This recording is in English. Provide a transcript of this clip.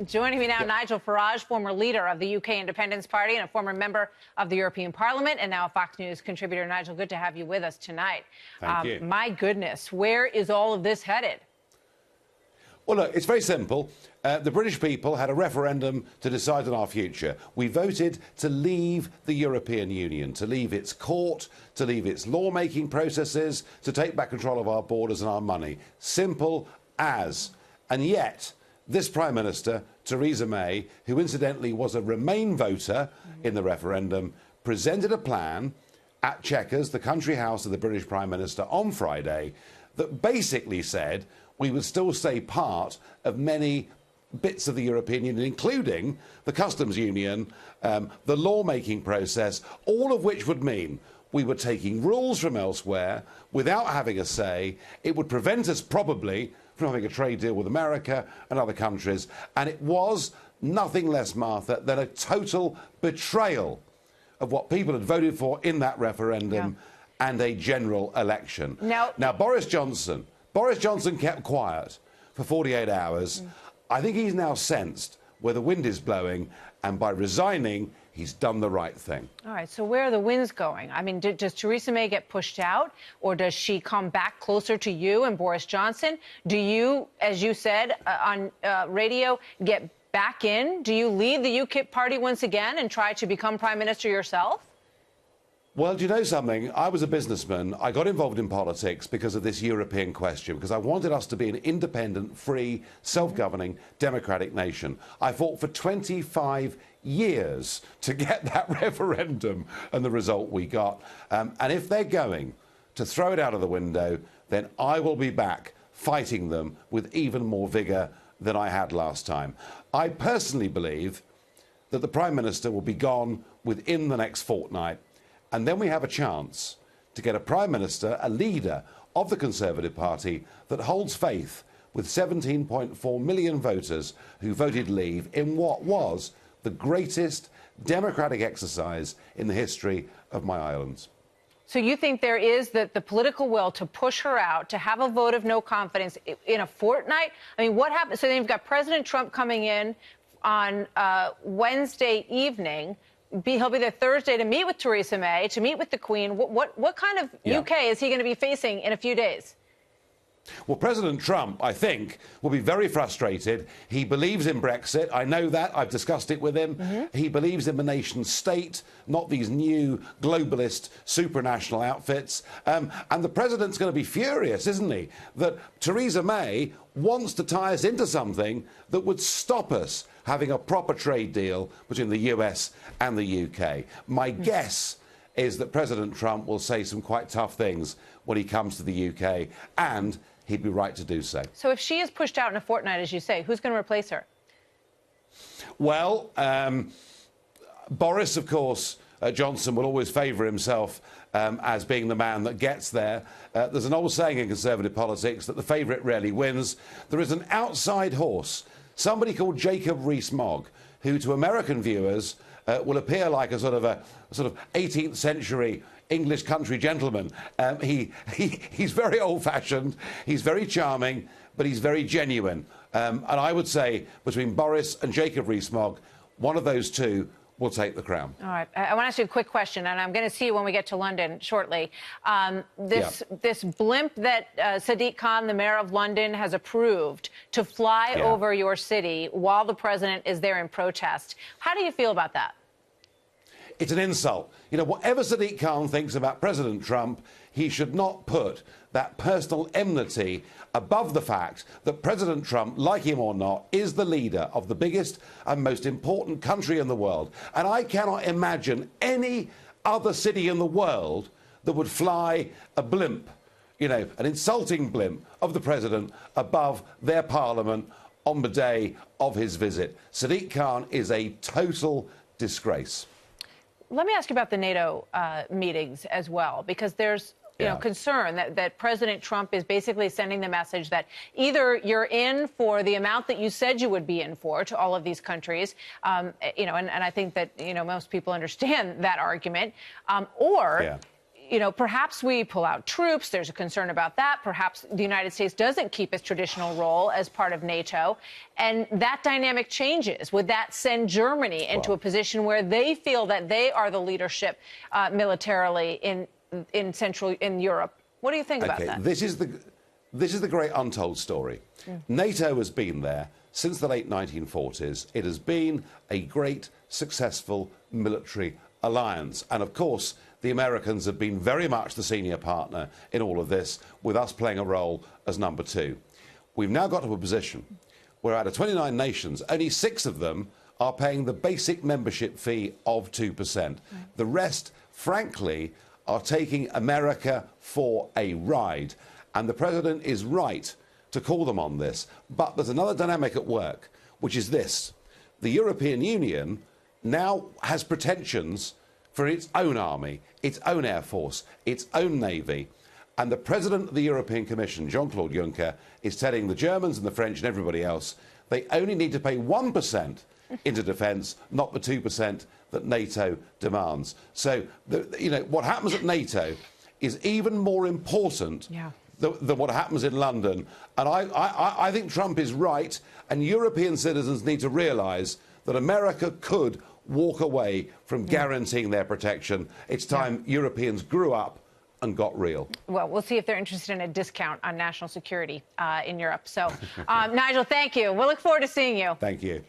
Joining me now, Nigel Farage, former leader of the UK Independence Party and a former member of the European Parliament, and now a Fox News contributor. Nigel, good to have you with us tonight. Thank you. My goodness, where is all of this headed? Well, look, it's very simple. The British people had a referendum to decide on our future. We voted to leave the European Union, to leave its court, to leave its lawmaking processes, to take back control of our borders and our money. Simple as. And yet, this Prime Minister, Theresa May, who incidentally was a Remain voter in the referendum, presented a plan at Chequers, the country house of the British Prime Minister, on Friday that basically said we would still stay part of many bits of the European Union, including the customs union, the lawmaking process, all of which would mean we were taking rules from elsewhere without having a say. It would prevent us probably from having a trade deal with America and other countries. And it was nothing less, Martha, than a total betrayal of what people had voted for in that referendum and a general election. Now, Boris Johnson kept quiet for 48 hours. I think he's now sensed where the wind is blowing, and by resigning, he's done the right thing. All right, so where are the winds going? I mean, does Theresa May get pushed out, or does she come back closer to you and Boris Johnson? Do you, as you said on radio, get back in? Do you leave the UKIP party once again and try to become Prime Minister yourself? Well, do you know something? I was a businessman. I got involved in politics because of this European question, because I wanted us to be an independent, free, self-governing, democratic nation. I fought for 25 years to get that referendum and the result we got. And if they're going to throw it out of the window, then I will be back fighting them with even more vigour than I had last time. I personally believe that the Prime Minister will be gone within the next fortnight. And then we have a chance to get a Prime Minister, a leader of the Conservative Party that holds faith with 17.4 million voters who voted leave in what was the greatest democratic exercise in the history of my islands. So you think there is the political will to push her out, to have a vote of no confidence in a fortnight? I mean, what happens? So then you've got President Trump coming in on Wednesday evening. He'll be there Thursday to meet with Theresa May, to meet with the Queen. What kind of UK is he going to be facing in a few days? Well, President Trump, I think, will be very frustrated. He believes in Brexit. I know that. I've discussed it with him. He believes in the nation state, not these new globalist supranational outfits. And the president's going to be furious, isn't he, that Theresa May wants to tie us into something that would stop us having a proper trade deal between the US and the UK. My guess is that President Trump will say some quite tough things when he comes to the UK, and he'd be right to do so. So if she is pushed out in a fortnight, as you say, who's going to replace her? Well, Boris, of course, Johnson will always favour himself as being the man that gets there. There's an old saying in Conservative politics that the favourite rarely wins. There is an outside horse, somebody called Jacob Rees-Mogg, who to American viewers will appear like a sort of 18th century English country gentleman. He's very old-fashioned, he's very charming, but he's very genuine. And I would say between Boris and Jacob Rees-Mogg, one of those two will take the crown. All right. I want to ask you a quick question, and I'm going to see you when we get to London shortly. This blimp that Sadiq Khan, the mayor of London, has approved to fly over your city while the president is there in protest. How do you feel about that? It's an insult. You know, whatever Sadiq Khan thinks about President Trump, he should not put that personal enmity above the fact that President Trump, like him or not, is the leader of the biggest and most important country in the world. And I cannot imagine any other city in the world that would fly a blimp, you know, an insulting blimp of the president above their parliament on the day of his visit. Sadiq Khan is a total disgrace. Let me ask you about the NATO meetings as well, because there's concern that President Trump is basically sending the message that either you're in for the amount that you said you would be in for to all of these countries, and I think that, most people understand that argument, or you know, perhaps we pull out troops. There's a concern about that. Perhaps the United States doesn't keep its traditional role as part of NATO. And that dynamic changes. Would that send Germany into a position where they feel that they are the leadership militarily in Europe? What do you think about that? This is the great untold story. NATO has been there since the late 1940s. It has been a great, successful military alliance. And of course, the Americans have been very much the senior partner in all of this, with us playing a role as number two. We've now got to a position where out of 29 nations, only 6 of them are paying the basic membership fee of 2%. The rest, frankly, are taking America for a ride. And the president is right to call them on this. But there's another dynamic at work, which is this. The European Union now has pretensions for its own army, its own air force, its own navy. And the president of the European Commission, Jean-Claude Juncker, is telling the Germans and the French and everybody else they only need to pay 1% into defence, not the 2% that NATO demands. So, you know, what happens at NATO is even more important than what happens in London. And I think Trump is right, and European citizens need to realise that America could walk away from guaranteeing their protection. It's time Europeans grew up and got real. Well, we'll see if they're interested in a discount on national security in Europe. So, Nigel, thank you. We'll look forward to seeing you. Thank you.